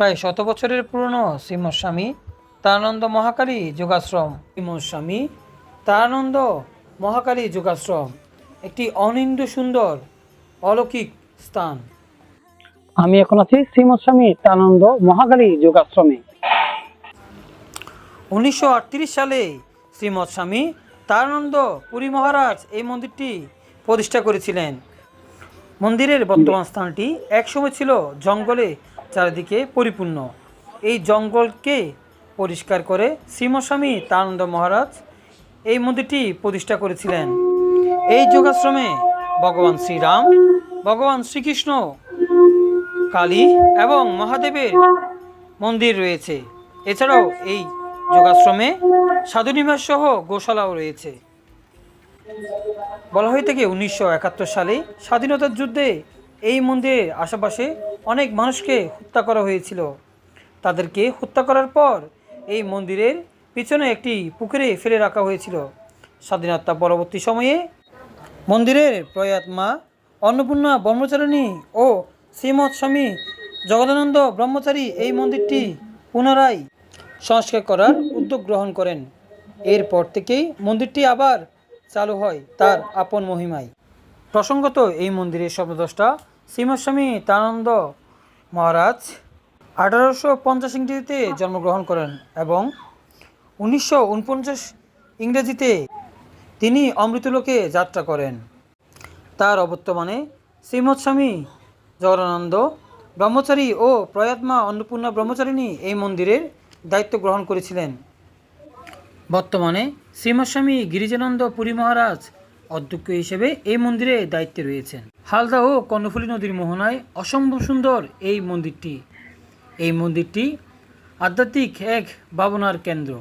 প্রায় শত বছরের পুরনো শ্রীমৎ স্বামী তারানন্দ মহাকালী যোগাশ্রম। শ্রীমৎ স্বামী তারানন্দ মহাকালী যোগাশ্রম একটি অনিন্দ্য সুন্দর অলৌকিক স্থান। আমি এখন আছি শ্রীমৎ স্বামী তারানন্দ মহাকালী যোগাশ্রমে। 1938 সালে শ্রীমৎ স্বামী তারানন্দ পুরী মহারাজ এই মন্দিরটি প্রতিষ্ঠা করেছিলেন। মন্দিরের বর্তমান স্থানটি একসময় ছিল জঙ্গলে চারিদিকে পরিপূর্ণ। এই জঙ্গলকে পরিষ্কার করে শ্রীমৎ স্বামী তারানন্দ মহারাজ এই মন্দিরটি প্রতিষ্ঠা করেছিলেন। এই যোগাশ্রমে ভগবান শ্রীরাম, ভগবান শ্রীকৃষ্ণ, কালী এবং মহাদেবের মন্দির রয়েছে। এছাড়াও এই যোগাশ্রমে সাধুনিবাস সহ গোশালাও রয়েছে। বলা হয়ে থাকে 1971 সালে স্বাধীনতার যুদ্ধে এই মন্দিরের আশেপাশে অনেক মানুষকে হত্যা করা হয়েছিল। তাদেরকে হত্যা করার পর এই মন্দিরের পিছনে একটি পুকুরে ফেলে রাখা হয়েছিল। স্বাধীনতা পরবর্তী সময়ে মন্দিরের প্রয়াত মা অন্নপূর্ণা ব্রহ্মচারিণী ও শ্রীমৎ স্বামী জগদানন্দ ব্রহ্মচারী এই মন্দিরটি পুনরায় সংস্কার করার উদ্যোগ গ্রহণ করেন। এরপর থেকেই মন্দিরটি আবার চালু হয় তার আপন মহিমায়। প্রসঙ্গত এই মন্দিরের স্বপ্নদ্রষ্টা শ্রীমৎ স্বামী তারানন্দ মহারাজ 1850 ইংরেজিতে জন্মগ্রহণ করেন এবং 1949 ইংরেজিতে তিনি অমৃতলোকে যাত্রা করেন। তার অবর্তমানে শ্রীমৎ স্বামী জগদানন্দ ব্রহ্মচারী ও প্রয়াত মা অন্নপূর্ণা ব্রহ্মচারিণী এই মন্দিরের দায়িত্ব গ্রহণ করেছিলেন। বর্তমানে শ্রীমৎ স্বামী গিরিজানন্দ পুরী মহারাজ অধ্যক্ষ হিসেবে এই মন্দিরে দায়িত্বে রয়েছেন। হালদা ও কর্ণফুলী নদীর মোহনায় অসম্ভব সুন্দর এই মন্দিরটি। এই মন্দিরটি আধ্যাত্মিক এক ভাবনার কেন্দ্র।